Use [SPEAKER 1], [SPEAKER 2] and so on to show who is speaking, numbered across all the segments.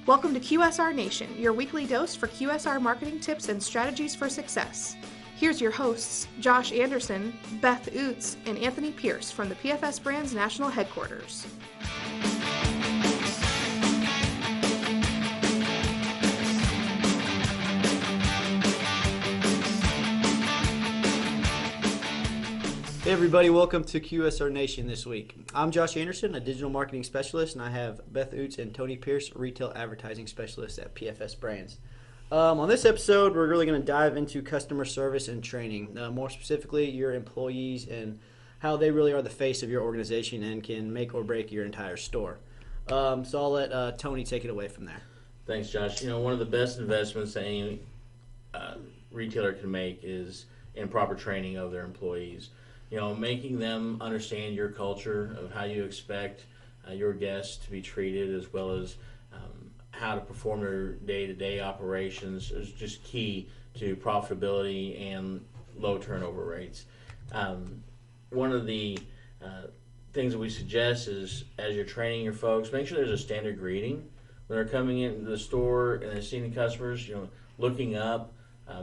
[SPEAKER 1] Welcome to QSR Nation, your weekly dose for QSR marketing tips and strategies for success. Here's your hosts, Josh Anderson, Beth Oots, and Anthony Pierce from the PFS Brands National Headquarters.
[SPEAKER 2] Hey everybody, welcome to QSR Nation this week. I'm Josh Anderson, a digital marketing specialist, and I have Beth Oots and Tony Pierce, retail advertising specialists at PFS Brands. On this episode, we're really going to dive into customer service and training, more specifically your employees and how they really are the face of your organization and can make or break your entire store. So I'll let Tony take it away from there.
[SPEAKER 3] Thanks, Josh. You know, one of the best investments that any retailer can make is in proper training of their employees. You know, making them understand your culture of how you expect your guests to be treated, as well as how to perform their day-to-day operations is just key to profitability and low turnover rates. One of the things that we suggest is, as you're training your folks, make sure there's a standard greeting when they're coming into the store and they're seeing the customers. You know, looking up,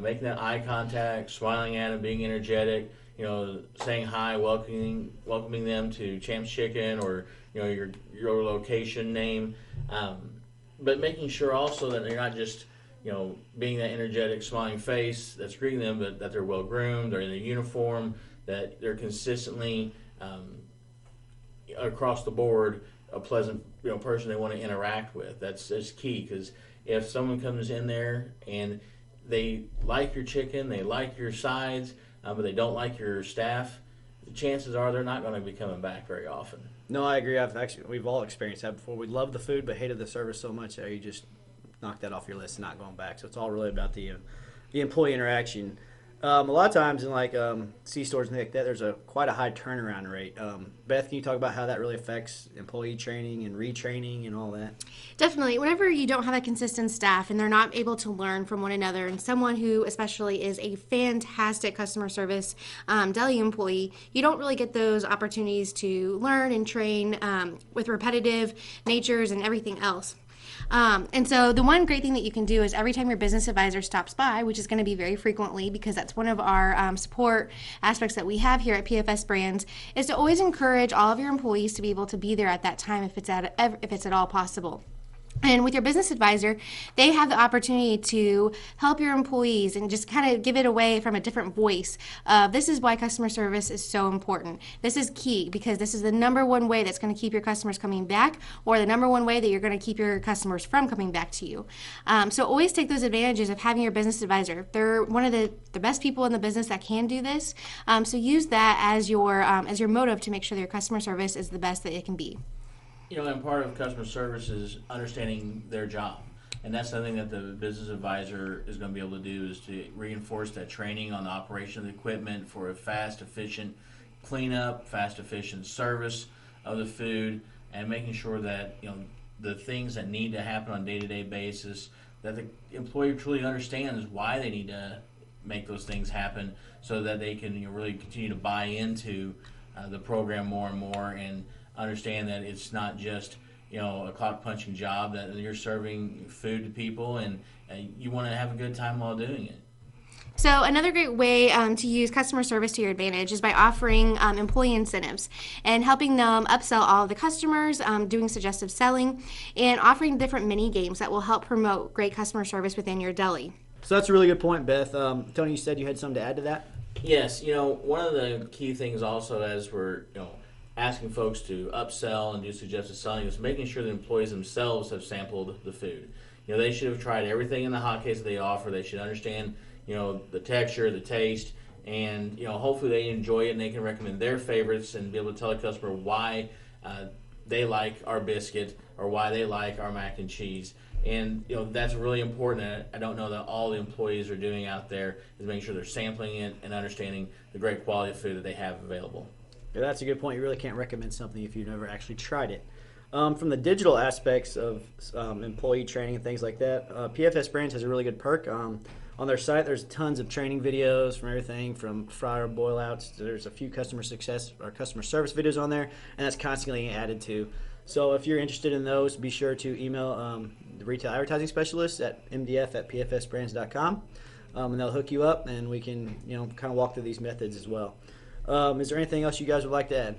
[SPEAKER 3] making that eye contact, smiling at them, being energetic. You know, saying hi, welcoming them to Champ's Chicken or, you know, your location name, but making sure also that they're not just, you know, being that energetic, smiling face that's greeting them, but that they're well groomed, they're in their uniform, that they're consistently across the board a pleasant, you know, person they want to interact with. That's key, because if someone comes in there and they like your chicken, they like your sides, but they don't like your staff, the chances are they're not going to be coming back very often.
[SPEAKER 2] No, I agree. We've all experienced that before. We love the food, but hated the service so much that you just knock that off your list and not going back. So it's all really about the employee interaction. A lot of times in C-stores and things like that, there's quite a high turnaround rate. Beth, can you talk about how that really affects employee training and retraining and all that?
[SPEAKER 4] Definitely. Whenever you don't have a consistent staff and they're not able to learn from one another, and someone who especially is a fantastic customer service deli employee, you don't really get those opportunities to learn and train with repetitive natures and everything else. And so the one great thing that you can do is every time your business advisor stops by, which is going to be very frequently because that's one of our support aspects that we have here at PFS Brands, is to always encourage all of your employees to be able to be there at that time if it's at all possible. And with your business advisor, they have the opportunity to help your employees and just kind of give it away from a different voice. This is why customer service is so important. This is key because this is the number one way that's going to keep your customers coming back, or the number one way that you're going to keep your customers from coming back to you. So always take those advantages of having your business advisor. They're one of the best people in the business that can do this. So use that as your motive to make sure that your customer service is the best that it can be.
[SPEAKER 3] You know, and part of customer service is understanding their job. And that's something that the business advisor is going to be able to do, is to reinforce that training on the operation of the equipment for a fast, efficient cleanup, fast, efficient service of the food, and making sure that, you know, the things that need to happen on a day-to-day basis, that the employee truly understands why they need to make those things happen, so that they can, you know, really continue to buy into the program more and more, and understand that it's not just, you know, a clock punching job, that you're serving food to people, and you want to have a good time while doing it.
[SPEAKER 4] So another great way to use customer service to your advantage is by offering employee incentives and helping them upsell all of the customers, doing suggestive selling, and offering different mini games that will help promote great customer service within your deli.
[SPEAKER 2] So that's a really good point, Beth. Tony, you said you had something to add to that?
[SPEAKER 3] Yes, you know, one of the key things also, as we're, you know, asking folks to upsell and do suggestive selling, is making sure the employees themselves have sampled the food. You know, they should have tried everything in the hot case that they offer. They should understand, you know, the texture, the taste, and, you know, hopefully they enjoy it and they can recommend their favorites and be able to tell a customer why they like our biscuit or why they like our mac and cheese. And, you know, that's really important. I don't know that all the employees are doing out there, is making sure they're sampling it and understanding the great quality of food that they have available.
[SPEAKER 2] Yeah, that's a good point. You really can't recommend something if you've never actually tried it. From the digital aspects of employee training and things like that, PFS Brands has a really good perk. On their site, there's tons of training videos from everything from fryer boil outs. There's a few customer success or customer service videos on there, and that's constantly added to. So if you're interested in those, be sure to email the retail advertising specialist at mdf@pfsbrands.com, and they'll hook you up, and we can kind of walk through these methods as well. Is there anything else you guys would like to add?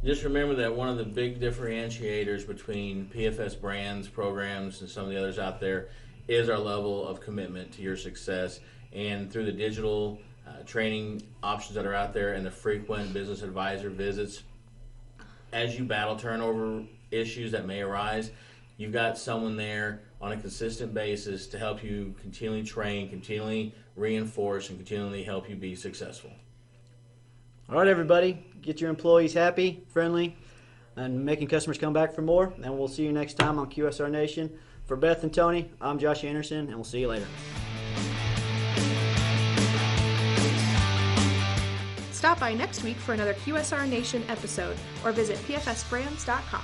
[SPEAKER 3] Just remember that one of the big differentiators between PFS Brands programs and some of the others out there is our level of commitment to your success. And through the digital training options that are out there and the frequent business advisor visits, as you battle turnover issues that may arise, you've got someone there on a consistent basis to help you continually train, continually reinforce, and continually help you be successful.
[SPEAKER 2] All right, everybody, get your employees happy, friendly, and making customers come back for more. And we'll see you next time on QSR Nation. For Beth and Tony, I'm Josh Anderson, and we'll see you later.
[SPEAKER 1] Stop by next week for another QSR Nation episode or visit pfsbrands.com.